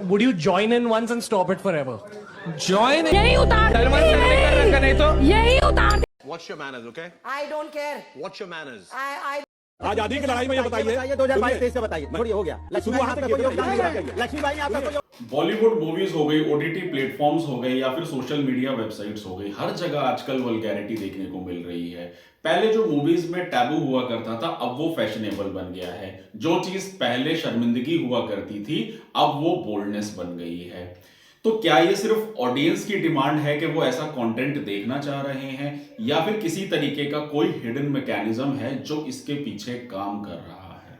Would you join in once and stop it forever? Join यही उतार Salman sir ने कर रखा नहीं तो यही उतार Watch your manners, okay? I don't care. Watch your manners. I आजादी की लड़ाई में ये बताइए 2022-23 से बताइए छोड़िए हो गया लक्ष्मीबाई ने आपका कोई योगदान नहीं रखा लक्ष्मीबाई ने आपका कोई बॉलीवुड मूवीज हो गई, ओटीटी प्लेटफॉर्म्स हो गए या फिर सोशल मीडिया वेबसाइट्स हो गई, हर जगह आजकल वल्गैरिटी देखने को मिल रही है। पहले जो मूवीज में टैबू हुआ करता था, अब वो फैशनेबल बन गया है। जो चीज पहले शर्मिंदगी हुआ करती थी, अब वो बोल्डनेस बन गई है। तो क्या ये सिर्फ ऑडियंस की डिमांड है कि वो ऐसा कंटेंट देखना चाह रहे हैं, या फिर किसी तरीके का कोई हिडन मैकेनिज्म है जो इसके पीछे काम कर रहा है?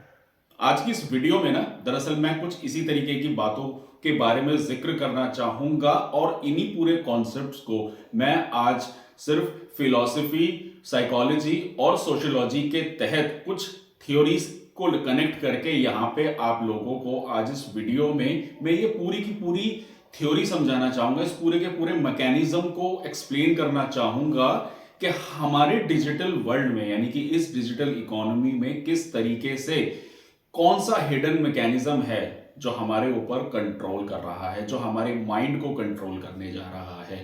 आज की इस वीडियो में ना दरअसल मैं कुछ इसी तरीके की बातों के बारे में जिक्र करना चाहूंगा, और इन्हीं पूरे कॉन्सेप्ट्स को मैं आज सिर्फ फिलॉसफी, साइकोलॉजी और सोशियोलॉजी के तहत कुछ थ्योरीज को कनेक्ट करके यहाँ पे आप लोगों को आज इस वीडियो में मैं ये पूरी की पूरी थ्योरी समझाना चाहूंगा। इस पूरे के पूरे मैकेनिज्म को एक्सप्लेन करना चाहूंगा कि हमारे डिजिटल वर्ल्ड में, यानी कि इस डिजिटल इकोनॉमी में किस तरीके से कौन सा हिडन मैकेनिज्म है जो हमारे ऊपर कंट्रोल कर रहा है, जो हमारे माइंड को कंट्रोल करने जा रहा है।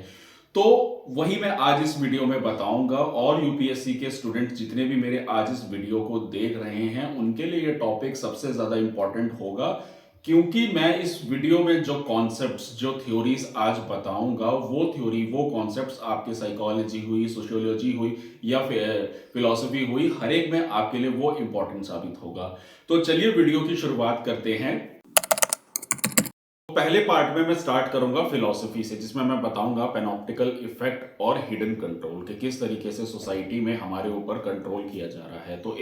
तो वही मैं आज इस वीडियो में बताऊंगा, और यूपीएससी के स्टूडेंट जितने भी मेरे आज इस वीडियो को देख रहे हैं उनके लिए ये टॉपिक सबसे ज्यादा इंपॉर्टेंट होगा, क्योंकि मैं इस वीडियो में जो कॉन्सेप्ट्स, जो थ्योरीज आज बताऊंगा, वो थ्योरी, वो कॉन्सेप्ट्स आपके साइकोलॉजी हुई, सोशियोलॉजी हुई या फिलॉसफी हुई, हर एक में आपके लिए वो इंपॉर्टेंट साबित होगा। तो चलिए वीडियो की शुरुआत करते हैं। पहले पार्ट में मैं स्टार्ट करूंगा फिलॉसफी से, जिसमें मैं बताऊंगा पैनॉप्टिकल इफेक्ट और हिडन कंट्रोल के किस तरीके से सोसाइटी में हमारे ऊपर कंट्रोल किया जा रहा है। तो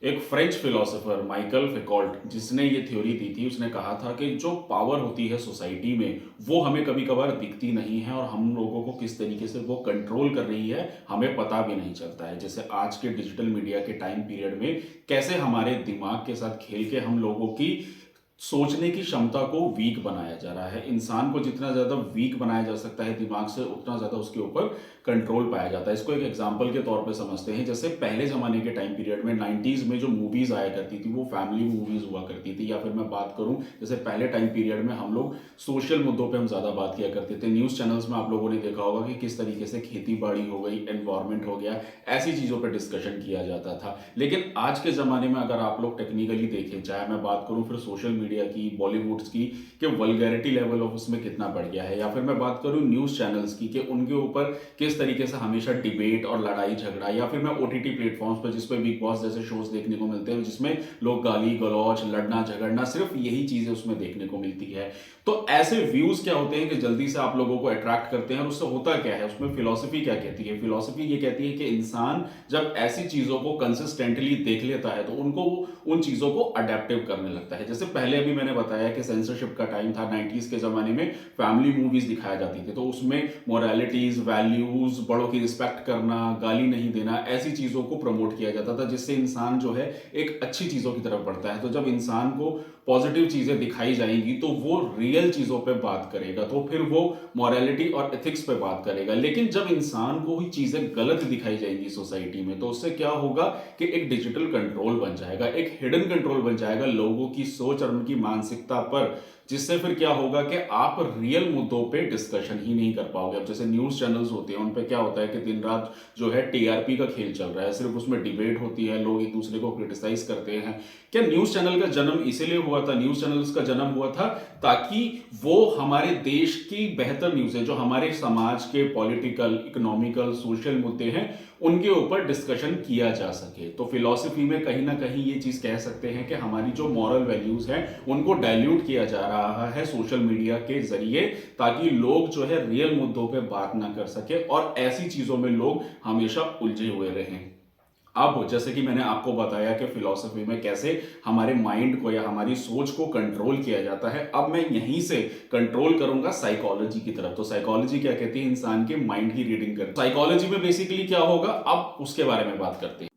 एक फ्रेंच फिलोसोफर माइकल फिकोल्ट, जिसने ये थ्योरी दी थी, उसने कहा था कि जो पावर होती है सोसाइटी में वो हमें कभी कभार दिखती नहीं है, और हम लोगों को किस तरीके से वो कंट्रोल कर रही है हमें पता भी नहीं चलता है। जैसे आज के डिजिटल मीडिया के टाइम पीरियड में कैसे हमारे दिमाग के साथ खेल के हम लोगों की सोचने की क्षमता को वीक बनाया जा रहा है। इंसान को जितना ज्यादा वीक बनाया जा सकता है दिमाग से, उतना ज्यादा उसके ऊपर कंट्रोल पाया जाता है। इसको एक एग्जांपल के तौर पे समझते हैं। जैसे पहले जमाने के टाइम पीरियड में 90s में जो मूवीज आया करती थी वो फैमिली मूवीज हुआ करती थी, या फिर मैं बात करूं जैसे पहले टाइम पीरियड में हम लोग सोशल मुद्दों पे हम ज्यादा बात किया करते थे। न्यूज चैनल्स में आप लोगों ने देखा होगा कि किस तरीके से खेती बाड़ी हो गई, एनवायरमेंट हो गया, ऐसी चीजों पर डिस्कशन किया जाता था। लेकिन आज के जमाने में अगर आप लोग टेक्निकली देखें, चाहे मैं बात करूं फिर सोशल मीडिया की, बॉलीवुड की, कि वल्गैरिटी लेवल ऑफ उसमें कितना बढ़ गया है, या फिर मैं बात करूं न्यूज चैनल्स की कि उनके ऊपर किस तरीके से हमेशा डिबेट और लड़ाई झगड़ा, या फिर मैं ओटीटी प्लेटफॉर्म्स पर जिसपे बिग बॉस जैसे शोज देखने को मिलते हैं जिसमें लोग गाली गलौज, लड़ना झगड़ना, सिर्फ यही चीजें उसमें देखने को मिलती है। तो ऐसे व्यूज क्या होते हैं कि जल्दी से आप लोगों को अट्रैक्ट करते हैं, और उससे होता क्या है, उसमें फिलॉसफी क्या कहती है? फिलॉसफी ये कहती है कि इंसान जब ऐसी चीजों को कंसिस्टेंटली देख लेता है तो उनको उन चीजों को अडेप्टिव करने लगता है। जैसे पहले अभी मैंने बताया कि सेंसरशिप का टाइम था, 90s के जमाने में फैमिली मूवीज दिखाया जाती थी, तो उसमें मोरालिटीज, वैल्यूज, बड़ों की रिस्पेक्ट करना, गाली नहीं देना, ऐसी चीजों को प्रमोट किया जाता था, जिससे इंसान जो है एक अच्छी चीजों की तरफ बढ़ता है। तो जब इंसान को पॉजिटिव चीजें दिखाई जाएंगी तो वो रियल चीजों पे बात करेगा, तो फिर वो मोरालिटी और एथिक्स पे बात करेगा। लेकिन जब इंसान को ही चीजें गलत दिखाई जाएंगी सोसाइटी में, तो उससे क्या होगा कि एक डिजिटल कंट्रोल बन जाएगा, एक हिडन कंट्रोल बन जाएगा लोगों की सोच और उनकी मानसिकता पर, जिससे फिर क्या होगा कि आप रियल मुद्दों पे डिस्कशन ही नहीं कर पाओगे। अब जैसे न्यूज चैनल्स होते हैं, उन पे क्या होता है कि दिन रात जो है टीआरपी का खेल चल रहा है, सिर्फ उसमें डिबेट होती है, लोग एक दूसरे को क्रिटिसाइज करते हैं। क्या न्यूज चैनल का जन्म इसीलिए हुआ था? न्यूज चैनल्स का जन्म हुआ था ताकि वो हमारे देश की बेहतर न्यूज है, जो हमारे समाज के पॉलिटिकल, इकोनॉमिकल, सोशल मुद्दे हैं, उनके ऊपर डिस्कशन किया जा सके। तो फिलॉसफी में कहीं ना कहीं ये चीज कह सकते हैं कि हमारी जो मॉरल वैल्यूज हैं उनको डाइल्यूट किया जा रहा है सोशल मीडिया के जरिए, ताकि लोग जो है रियल मुद्दों पे बात ना कर सके और ऐसी चीजों में लोग हमेशा उलझे हुए रहें। अब जैसे कि मैंने आपको बताया कि फिलॉसफी में कैसे हमारे माइंड को या हमारी सोच को कंट्रोल किया जाता है, अब मैं यहीं से कंट्रोल करूंगा साइकोलॉजी की तरफ। तो साइकोलॉजी क्या कहती है? इंसान के माइंड की रीडिंग करती है। साइकोलॉजी में बेसिकली क्या होगा, अब उसके बारे में बात करते हैं।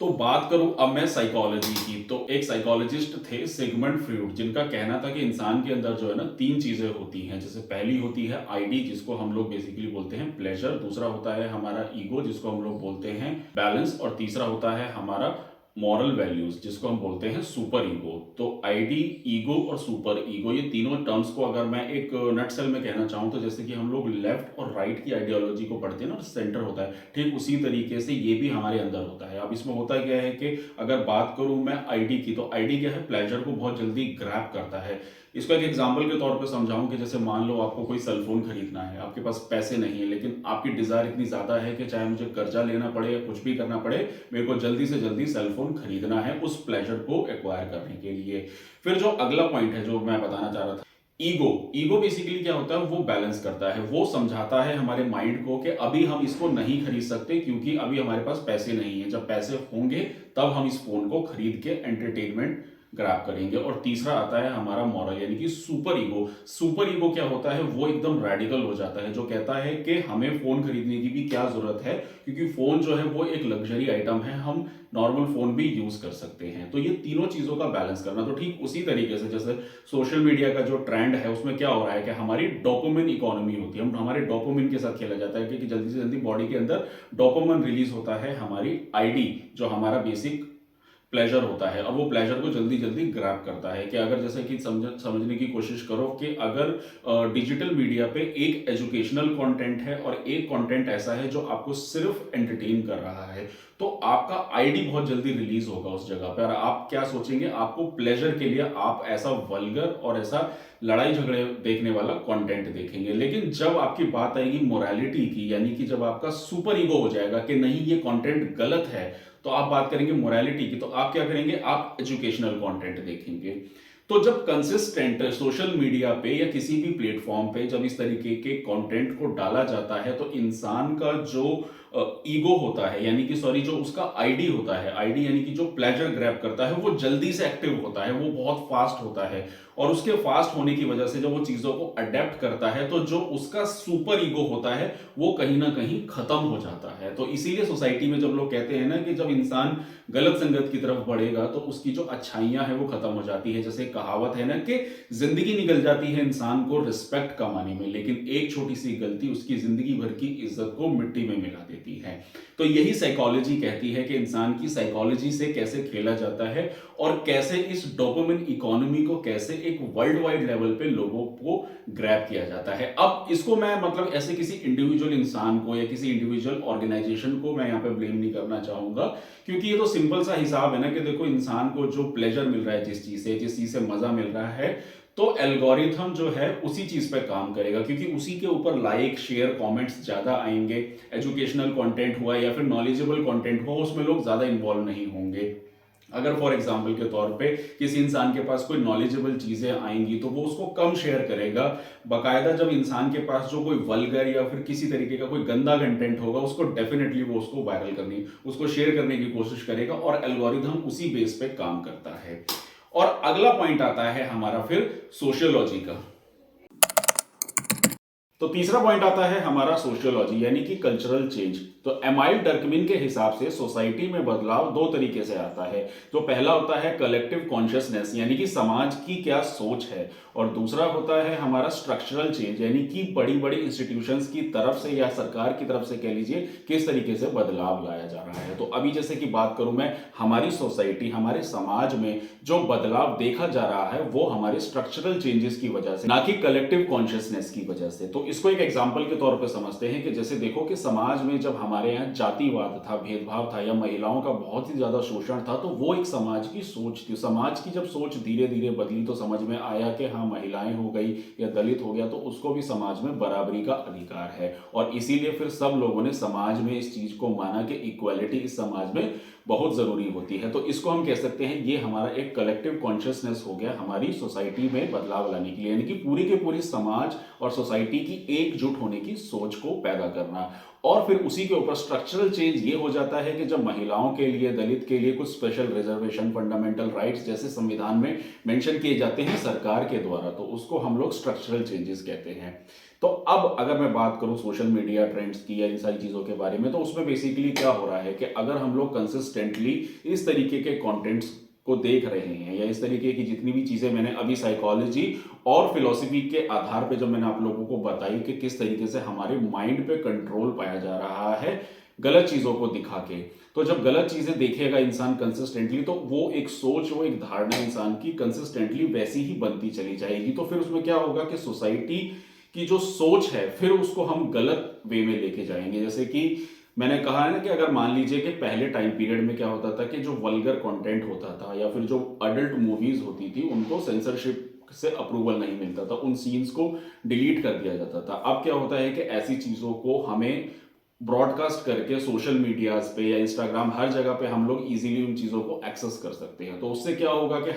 तो बात करूं अब मैं साइकोलॉजी की, तो एक साइकोलॉजिस्ट थे सिगमंड फ्रॉइड, जिनका कहना था कि इंसान के अंदर जो है ना 3 चीजें होती हैं। जैसे पहली होती है आईडी, जिसको हम लोग बेसिकली बोलते हैं प्लेजर, दूसरा होता है हमारा ईगो, जिसको हम लोग बोलते हैं बैलेंस, और तीसरा होता है हमारा मॉरल वैल्यूज जिसको हम बोलते हैं सुपर ईगो। तो आईडी, ईगो और सुपर ईगो, ये तीनों टर्म्स को अगर मैं एक नटसेल में कहना चाहूँ तो जैसे कि हम लोग लेफ्ट और राइट की आइडियोलॉजी को पढ़ते हैं ना, सेंटर होता है, ठीक उसी तरीके से ये भी हमारे अंदर होता है। अब इसमें होता क्या है कि अगर बात करूँ मैं आईडी की, तो आईडी क्या है, प्लेजर को बहुत जल्दी ग्रैब करता है। इसको एक एग्जाम्पल के तौर पे समझाऊं कि जैसे मान लो आपको कोई सेल फोन खरीदना है, आपके पास पैसे नहीं है, लेकिन आपकी डिजायर इतनी ज्यादा है कि चाहे मुझे कर्जा लेना पड़े या कुछ भी करना पड़े, मेरे को जल्दी से जल्दी सेल फोन खरीदना है उस प्लेजर को एक्वायर करने के लिए। फिर जो अगला पॉइंट है जो मैं बताना चाह रहा था, ईगो बेसिकली क्या होता है, वो बैलेंस करता है, वो समझाता है हमारे माइंड को कि अभी हम इसको नहीं खरीद सकते क्योंकि अभी हमारे पास पैसे नहीं है, जब पैसे होंगे तब हम इस फोन को खरीद के एंटरटेनमेंट ग्रैब करेंगे। और तीसरा आता है हमारा मॉरल यानी कि सुपर ईगो। सुपर ईगो क्या होता है, वो एकदम रेडिकल हो जाता है, जो कहता है कि हमें फोन खरीदने की भी क्या जरूरत है क्योंकि फोन जो है वो एक लग्जरी आइटम है, हम नॉर्मल फोन भी यूज कर सकते हैं। तो ये तीनों चीजों का बैलेंस करना। तो ठीक उसी तरीके से जैसे सोशल मीडिया का जो ट्रेंड है उसमें क्या हो रहा है कि हमारी डोपामिन इकोनॉमी होती है, हम हमारे डोपामिन के साथ खेला जाता है कि जल्दी से जल्दी बॉडी के अंदर डोपामिन रिलीज होता है, हमारी आईडी जो हमारा बेसिक प्लेजर होता है, और वो प्लेजर को जल्दी जल्दी ग्रैब करता है। कि अगर जैसे कि समझने की कोशिश करो कि अगर डिजिटल मीडिया पे एक एजुकेशनल कंटेंट है और एक कंटेंट ऐसा है जो आपको सिर्फ एंटरटेन कर रहा है, तो आपका आईडी बहुत जल्दी रिलीज होगा उस जगह पे, और आप क्या सोचेंगे, आपको प्लेजर के लिए आप ऐसा वल्गर और ऐसा लड़ाई झगड़े देखने वाला कंटेंट देखेंगे। लेकिन जब आपकी बात आएगी मोरालिटी की, यानी कि जब आपका सुपर ईगो हो जाएगा कि नहीं ये कंटेंट गलत है, तो आप बात करेंगे मोरालिटी की, तो आप क्या करेंगे, आप एजुकेशनल कंटेंट देखेंगे। तो जब कंसिस्टेंट सोशल मीडिया पे या किसी भी प्लेटफॉर्म पे जब इस तरीके के कंटेंट को डाला जाता है, तो इंसान का जो ईगो होता है, यानी कि सॉरी जो उसका आईडी होता है, आईडी यानी कि जो प्लेजर ग्रैब करता है, वो जल्दी से एक्टिव होता है, वो बहुत फास्ट होता है, और उसके फास्ट होने की वजह से जब वो चीजों को अडेप्ट करता है, तो जो उसका सुपर ईगो होता है वो कहीं ना कहीं खत्म हो जाता है। तो इसीलिए सोसाइटी में जब लोग कहते हैं ना कि जब इंसान गलत संगत की तरफ बढ़ेगा तो उसकी जो अच्छाइयां हैं वो खत्म हो जाती है। जैसे कहावत है ना कि जिंदगी निकल जाती है इंसान को रिस्पेक्ट कमाने में, लेकिन एक छोटी सी गलती उसकी जिंदगी भर की इज्जत को मिट्टी में मिला देती है। तो यही साइकोलॉजी कहती है कि इंसान की साइकोलॉजी से कैसे खेला जाता है और कैसे इस डोपामिन इकोनॉमी को कैसे एक वर्ल्ड वाइड लेवल पे लोगों को ग्रैब किया जाता है। अब इसको मैं मतलब ऐसे किसी इंडिविजुअल इंसान को या किसी इंडिविजुअल ऑर्गेनाइजेशन को मैं यहाँ पे ब्लेम नहीं करना चाहूंगा, क्योंकि ये तो सिंपल सा हिसाब है ना कि देखो इंसान को जो प्लेजर मिल रहा है जिस चीज से मजा मिल रहा है, तो एल्गोरिथम जो है उसी चीज पे काम करेगा, क्योंकि उसी के ऊपर लाइक शेयर कमेंट्स ज्यादा आएंगे। एजुकेशनल कंटेंट हुआ या फिर नॉलेजेबल कंटेंट हुआ, उसमें लोग ज्यादा इन्वॉल्व नहीं होंगे। अगर फॉर एग्जाम्पल के तौर पे किसी इंसान के पास कोई नॉलेजेबल चीजें आएंगी तो वो उसको कम शेयर करेगा। बाकायदा जब इंसान के पास जो कोई वल्गर या फिर किसी तरीके का कोई गंदा कंटेंट होगा, उसको डेफिनेटली वो उसको वायरल करनी, उसको शेयर करने की कोशिश करेगा, और एल्गोरिथम उसी बेस पे काम करता है। और अगला पॉइंट आता है हमारा फिर सोशियोलॉजी का। तो तीसरा पॉइंट आता है हमारा सोशियोलॉजी यानी कि कल्चरल चेंज। तो एमाइल डर्कमिन के हिसाब से सोसाइटी में बदलाव दो तरीके से आता है। तो पहला होता है कलेक्टिव कॉन्शियसनेस यानी कि समाज की क्या सोच है, और दूसरा होता है हमारा स्ट्रक्चरल चेंज यानी कि बड़ी बड़ी इंस्टीट्यूशंस की तरफ से या सरकार की तरफ से कह लीजिए किस तरीके से बदलाव लाया जा रहा है। तो अभी जैसे कि बात करूं मैं, हमारी सोसाइटी हमारे समाज में जो बदलाव देखा जा रहा है वो हमारे स्ट्रक्चरल चेंजेस की वजह से, ना कि कलेक्टिव कॉन्शियसनेस की वजह से। तो इसको एक एग्जाम्पल के तौर पर समझते हैं कि जैसे देखो कि समाज में जब हमारे यहाँ जातिवाद था, भेदभाव था, या महिलाओं का बहुत ही ज्यादा शोषण था, तो वो एक समाज की सोच थी। समाज की जब सोच धीरे धीरे बदली तो समझ में आया कि हाँ महिलाएं हो गई या दलित हो गया तो उसको भी समाज में बराबरी का अधिकार है, और इसीलिए फिर सब लोगों ने समाज में इस चीज को माना कि इक्वालिटी इस समाज में बहुत जरूरी होती है। तो इसको हम कह सकते हैं ये हमारा एक कलेक्टिव कॉन्शियसनेस हो गया हमारी सोसाइटी में बदलाव लाने के लिए, यानी कि पूरी के पूरी समाज और सोसाइटी की एकजुट होने की सोच को पैदा करना। और फिर उसी के ऊपर स्ट्रक्चरल चेंज ये हो जाता है कि जब महिलाओं के लिए, दलित के लिए कुछ स्पेशल रिजर्वेशन, फंडामेंटल राइट्स जैसे संविधान में मेंशन किए जाते हैं सरकार के द्वारा, तो उसको हम लोग स्ट्रक्चरल चेंजेस कहते हैं। तो अब अगर मैं बात करूं सोशल मीडिया ट्रेंड्स की या इन सारी चीजों के बारे में, तो उसमें बेसिकली क्या हो रहा है कि अगर हम लोग कंसिस्टेंटली इस तरीके के कंटेंट्स को देख रहे हैं या इस तरीके की जितनी भी चीजें मैंने अभी साइकोलॉजी और फिलॉसफी के आधार पे जब मैंने आप लोगों को बताई कि किस तरीके से हमारे माइंड पे कंट्रोल पाया जा रहा है गलत चीजों को दिखा के। तो जब गलत चीजें देखेगा इंसान कंसिस्टेंटली, तो वो एक सोच, वो एक धारणा इंसान की कंसिस्टेंटली वैसी ही बनती चली जाएगी। तो फिर उसमें क्या होगा कि सोसाइटी की जो सोच है फिर उसको हम गलत वे में लेके जाएंगे। जैसे कि मैंने कहा है ना कि अगर मान लीजिए कि पहले टाइम पीरियड में क्या होता था कि जो वल्गर कंटेंट होता था या फिर जो अडल्ट मूवीज होती थी उनको सेंसरशिप से अप्रूवल नहीं मिलता था, उन सीन्स को डिलीट कर दिया जाता था। अब क्या होता है कि ऐसी चीजों को हमें ब्रॉडकास्ट करके सोशल मीडियाज पे या इंस्टाग्राम हर जगह पे हम लोग इजीली उन चीज़ों को एक्सेस कर सकते हैं। तो उससे क्या होगा कि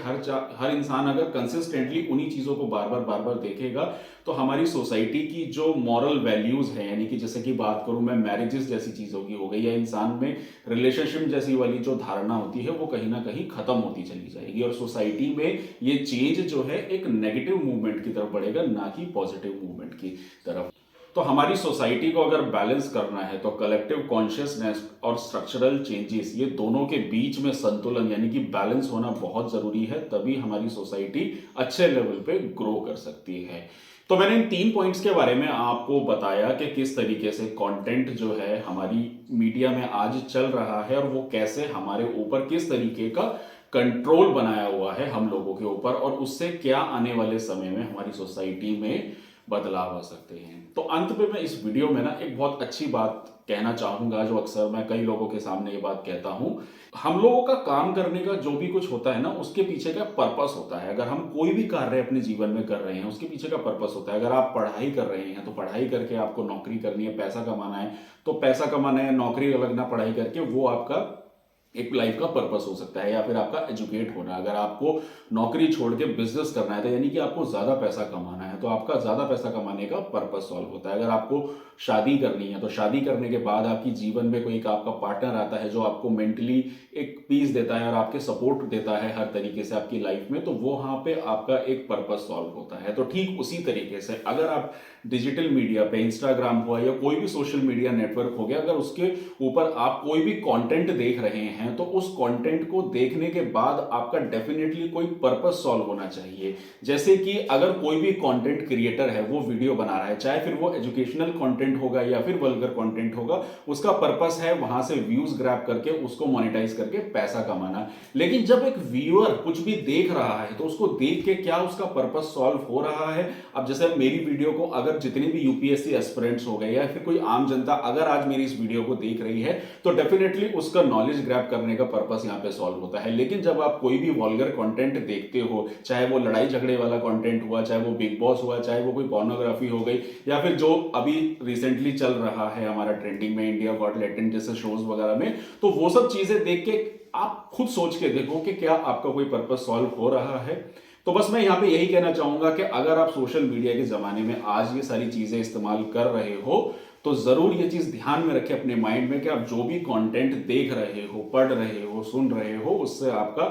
हर इंसान अगर कंसिस्टेंटली उन्हीं चीज़ों को बार बार देखेगा तो हमारी सोसाइटी की जो मॉरल वैल्यूज हैं, यानी कि जैसे कि बात करूं मैं मैरिजेस जैसी चीज़ों की हो गई या इंसान में रिलेशनशिप जैसी वाली जो धारणा होती है वो कहीं ना कहीं खत्म होती चली जाएगी और सोसाइटी में ये चेंज जो है एक नेगेटिव मूवमेंट की तरफ बढ़ेगा, ना कि पॉजिटिव मूवमेंट की तरफ। तो हमारी सोसाइटी को अगर बैलेंस करना है तो कलेक्टिव कॉन्शियसनेस और स्ट्रक्चरल चेंजेस, ये दोनों के बीच में संतुलन यानी कि बैलेंस होना बहुत जरूरी है, तभी हमारी सोसाइटी अच्छे लेवल पे ग्रो कर सकती है। तो मैंने इन 3 पॉइंट्स के बारे में आपको बताया कि किस तरीके से कंटेंट जो है हमारी मीडिया में आज चल रहा है और वो कैसे हमारे ऊपर किस तरीके का कंट्रोल बनाया हुआ है हम लोगों के ऊपर, और उससे क्या आने वाले समय में हमारी सोसाइटी में बदलाव आ सकते हैं। तो अंत में मैं इस वीडियो में ना एक बहुत अच्छी बात कहना चाहूंगा, जो अक्सर मैं कई लोगों के सामने ये बात कहता हूं। हम लोगों का काम करने का जो भी कुछ होता है ना, उसके पीछे का पर्पस होता है। अगर हम कोई भी कार्य अपने जीवन में कर रहे हैं उसके पीछे का पर्पस होता है। अगर आप पढ़ाई कर रहे हैं तो पढ़ाई करके आपको नौकरी करनी है, पैसा कमाना है, तो पैसा कमाना है, नौकरी लगना पढ़ाई करके, वो आपका एक लाइफ का पर्पस हो सकता है, या फिर आपका एजुकेट होना। अगर आपको नौकरी छोड़ के बिजनेस करना है तो यानी कि आपको ज्यादा पैसा कमाना है, तो आपका ज्यादा पैसा कमाने का पर्पस सॉल्व होता है। अगर आपको शादी करनी है तो शादी करने के बाद आपकी जीवन में कोई एक आपका पार्टनर आता है जो आपको मेंटली एक पीस देता है और आपके सपोर्ट देता है हर तरीके से आपकी लाइफ में, तो वो वहां पे आपका एक पर्पस सॉल्व होता है। तो ठीक उसी तरीके से अगर आप डिजिटल मीडिया पे, इंस्टाग्राम हुआ या कोई भी सोशल मीडिया नेटवर्क हो गया, अगर उसके ऊपर आप कोई भी कंटेंट देख रहे हैं तो उस कंटेंट को देखने के बाद आपका डेफिनेटली कोई पर्पस सॉल्व होना चाहिए। जैसे कि अगर कोई भी कंटेंट क्रिएटर है वो वीडियो बना रहा है, चाहे फिर वो एजुकेशनल कंटेंट होगा या फिर वल्गर कंटेंट होगा, उसका पर्पस है वहां से व्यूज ग्रैब करके उसको मोनेटाइज करके पैसा कमाना। लेकिन जब एक व्यूअर कुछ भी देख रहा है तो उसको देख के क्या उसका पर्पस सॉल्व हो रहा है। अब जैसे मेरी वीडियो को अगर जितने भी यूपीएससी एस्पिरेंट्स हो गए या फिर कोई आम जनता अगर आज मेरी इस वीडियो को देख रही है तो डेफिनेटली उसका नॉलेज ग्रैब करने का पर्पस यहां पे सॉल्व होता है। लेकिन जब आप कोई भी वल्गर कंटेंट देखते हो, चाहे वो लड़ाई झगड़े वाला कंटेंट हुआ, चाहे वो बिग बॉस हुआ, चाहे वो कोई पोर्नोग्राफी हो गई, या फिर जो अभी रिसेंटली चल रहा है हमारा ट्रेंडिंग में इंडिया गॉट टैलेंट जैसे शोज वगैरह में, तो वो सब चीजें देख के आप खुद सोच के देखो कि क्या आपका कोई पर्पस सॉल्व हो रहा है। तो बस मैं यहां पे यही कहना चाहूंगा कि अगर आप सोशल मीडिया के जमाने में आज ये सारी चीजें इस्तेमाल कर रहे हो तो जरूर ये चीज ध्यान में रखें अपने माइंड में कि आप जो भी कंटेंट देख रहे हो, पढ़ रहे हो, सुन रहे हो, उससे आपका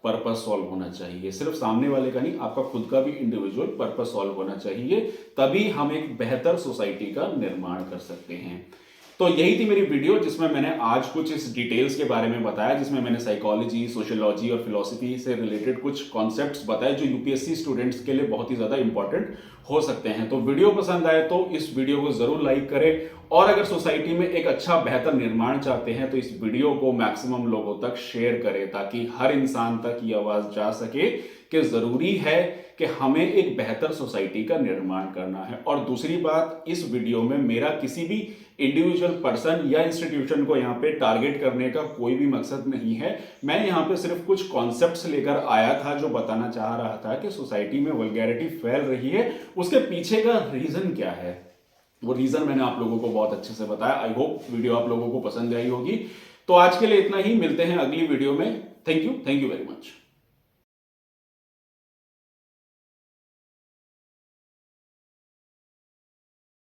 पर्पस सॉल्व होना चाहिए। सिर्फ सामने वाले का नहीं, आपका खुद का भी इंडिविजुअल पर्पस सॉल्व होना चाहिए, तभी हम एक बेहतर सोसाइटी का निर्माण कर सकते हैं। तो यही थी मेरी वीडियो जिसमें मैंने आज कुछ इस डिटेल्स के बारे में बताया, जिसमें मैंने साइकोलॉजी, सोशियोलॉजी और फिलॉसफी से रिलेटेड कुछ कॉन्सेप्ट्स बताए जो यूपीएससी स्टूडेंट्स के लिए बहुत ही ज्यादा इंपॉर्टेंट हो सकते हैं। तो वीडियो पसंद आए तो इस वीडियो को जरूर लाइक करें, और अगर सोसाइटी में एक अच्छा बेहतर निर्माण चाहते हैं तो इस वीडियो को मैक्सिमम लोगों तक शेयर करें, ताकि हर इंसान तक ये आवाज जा सके कि जरूरी है कि हमें एक बेहतर सोसाइटी का निर्माण करना है। और दूसरी बात, इस वीडियो में मेरा किसी भी इंडिविजुअल पर्सन या इंस्टीट्यूशन को यहाँ पे टारगेट करने का कोई भी मकसद नहीं है। मैं यहाँ पे सिर्फ कुछ कॉन्सेप्ट्स लेकर आया था जो बताना चाह रहा था कि सोसाइटी में वल्गैरिटी फैल रही है, उसके पीछे का रीजन क्या है। वो रीजन मैंने आप लोगों को बहुत अच्छे से बताया। आई होप वीडियो आप लोगों को पसंद आई होगी। तो आज के लिए इतना ही, मिलते हैं अगली वीडियो में। Thank you very much.